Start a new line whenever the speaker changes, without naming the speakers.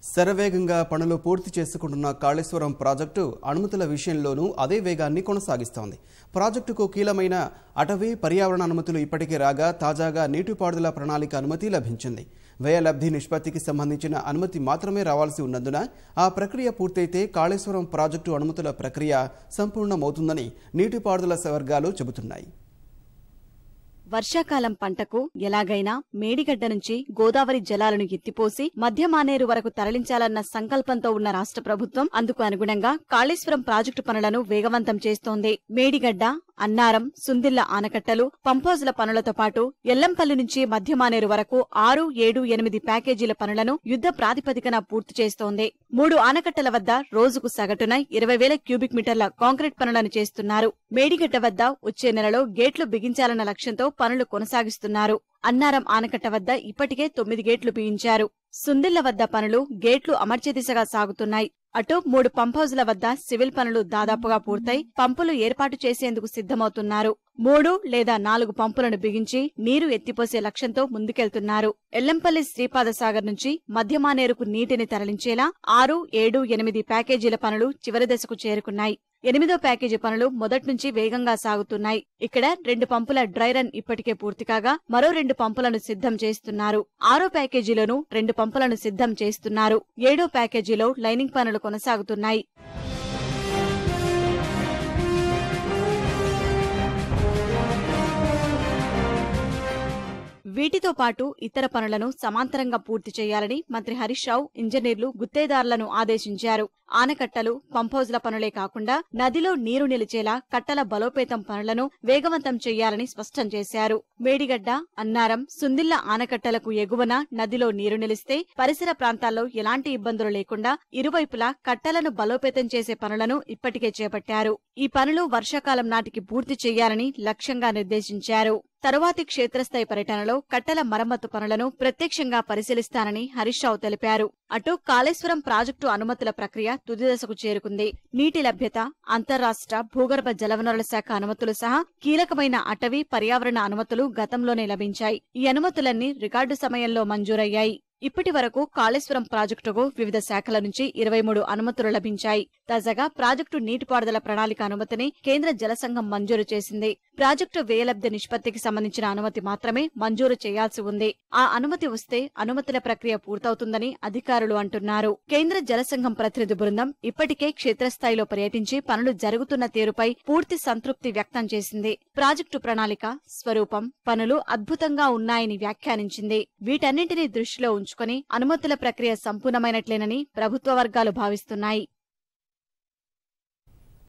శరవేగంగా పనులు పూర్తి చేసుకుంటున్న కాళేశ్వరం ప్రాజెక్టు అనుమతుల విషయంలోనూ అదే వేగాన్ని కొనసాగిస్తోంది. ప్రాజెక్టుకు కీలకమైన అటవీ పర్యావరణ అనుమతులు ఇప్పటికే రాగా తాజాగా నీటిపారుదల ప్రణాళిక అనుమతి లభించింది. వ్యయలబ్ధి నిష్పత్తికి సంబంధించిన అనుమతి మాత్రమే రావాల్సి ఉన్నందున ఆ ప్రక్రియ పూర్తయితే కాళేశ్వరం ప్రాజెక్టు అనుమతుల ప్రక్రియ సంపూర్ణమవుతుందని నీటిపారుదల వర్గాలు చెబుతున్నాయి.
వర్షాకాలం పంటకు ఎలాగైనా మేడిగడ్డ నుంచి గోదావరి జలాలను ఎత్తిపోసి మధ్య మానేరు వరకు తరలించాలన్న సంకల్పంతో ఉన్న రాష్ట్ర ప్రభుత్వం అందుకు అనుగుణంగా కాళేశ్వరం ప్రాజెక్టు పనులను వేగవంతం చేస్తోంది. మేడిగడ్డ, అన్నారం, సుందిళ్ల ఆనకట్టలు, పంపోజుల పనులతో పాటు ఎల్లంపల్లి నుంచి మధ్య మానేరు వరకు 6, 7, 8 ప్యాకేజీల పనులను యుద్ధ ప్రాతిపదికన పూర్తి చేస్తోంది. 3 ఆనకట్టల వద్ద రోజుకు సగటున 20,000 క్యూబిక్ మీటర్ల కాంక్రీట్ పనులను చేస్తున్నారు. మేడిగడ్డ వద్ద వచ్చే నెలలో గేట్లు బిగించాలన్న లక్ష్యంతో పనులు కొనసాగిస్తున్నారు. అన్నారం ఆనకట్ట వద్ద ఇప్పటికే 9 గేట్లు బిగించారు. సుందిళ్ల వద్ద పనులు గేట్లు అమర్చే దిశగా సాగుతున్నాయి. అటు 3 పంప్హౌజ్ల వద్ద సివిల్ పనులు దాదాపుగా పూర్తయి పంపులు ఏర్పాటు చేసేందుకు సిద్ధమవుతున్నారు. 3 లేదా 4 పంపులను బిగించి నీరు ఎత్తిపోసే లక్ష్యంతో ముందుకెళ్తున్నారు. ఎల్లంపల్లి శ్రీపాదసాగర్ నుంచి మధ్యమానేరుకు నీటిని తరలించేలా 6, 7, 8 ప్యాకేజీల పనులు చివరి దశకు చేరుకున్నాయి. 8వ ప్యాకేజీ పనులు మొదట్నుంచి వేగంగా సాగుతున్నాయి. ఇక్కడ 2 పంపుల డ్రై రన్ ఇప్పటికే పూర్తి కాగా మరో 2 పంపులను సిద్ధం చేస్తున్నారు. 6వ ప్యాకేజీలోనూ 2 పంపులను సిద్ధం చేస్తున్నారు. 7వ ప్యాకేజీలో లైనింగ్ పనులు కొనసాగుతున్నాయి. వీటితో పాటు ఇతర పనులను సమాంతరంగా పూర్తి చేయాలని మంత్రి హరీష్ రావు ఇంజనీర్లు, గుత్తేదారులను ఆదేశించారు. ఆనకట్టలు, పంప్హౌజ్ల పనులే కాకుండా నదిలో నీరు నిలిచేలా కట్టల బలోపేతం పనులను వేగవంతం చేయాలని స్పష్టం చేశారు. మేడిగడ్డ, అన్నారం, సుందిళ్ల ఆనకట్టలకు ఎగువన నదిలో నీరు నిలిస్తే పరిసర ప్రాంతాల్లో ఎలాంటి ఇబ్బందులు లేకుండా ఇరువైపులా కట్టలను బలోపేతం చేసే పనులను ఇప్పటికే చేపట్టారు. ఈ పనులు వర్షాకాలం నాటికి పూర్తి చేయాలని లక్ష్యంగా నిర్దేశించారు. తరువాతి క్షేత్రస్థాయి పర్యటనలో కట్టల మరమ్మతు పనులను ప్రత్యక్షంగా పరిశీలిస్తానని హరీష్ రావు తెలిపారు. అటు కాళేశ్వరం ప్రాజెక్టు అనుమతుల ప్రక్రియ తుది దశకు చేరుకుంది. నీటి లభ్యత, అంతర్రాష్ట్ర భూగర్భ జలవనరుల శాఖ అనుమతులు సహా కీలకమైన అటవీ పర్యావరణ అనుమతులు గతంలోనే లభించాయి. ఈ అనుమతులన్నీ రికార్డు సమయంలో మంజూరయ్యాయి. ఇప్పటి వరకు కాళేశ్వరం ప్రాజెక్టుకు వివిధ శాఖల నుంచి 23 అనుమతులు లభించాయి. తాజాగా ప్రాజెక్టు నీటిపారుదల ప్రణాళిక అనుమతిని కేంద్ర జలసంఘం మంజూరు చేసింది. ప్రాజెక్టు వ్యయలబ్ధి నిష్పత్తికి సంబంధించిన అనుమతి మాత్రమే మంజూరు చేయాల్సి ఉంది. ఆ అనుమతి వస్తే అనుమతుల ప్రక్రియ పూర్తవుతుందని అధికారులు అంటున్నారు. కేంద్ర జలసంఘం ప్రతినిధి బృందం ఇప్పటికే క్షేత్రస్థాయిలో పర్యటించి పనులు జరుగుతున్న తీరుపై పూర్తి సంతృప్తి వ్యక్తం చేసింది. ప్రాజెక్టు ప్రణాళిక, స్వరూపం, పనులు అద్భుతంగా ఉన్నాయని వ్యాఖ్యానించింది. వీటన్నింటినీ దృష్టిలో ఉంచుకుని అనుమతుల ప్రక్రియ సంపూర్ణమైనట్లేనని ప్రభుత్వ వర్గాలు భావిస్తున్నాయి.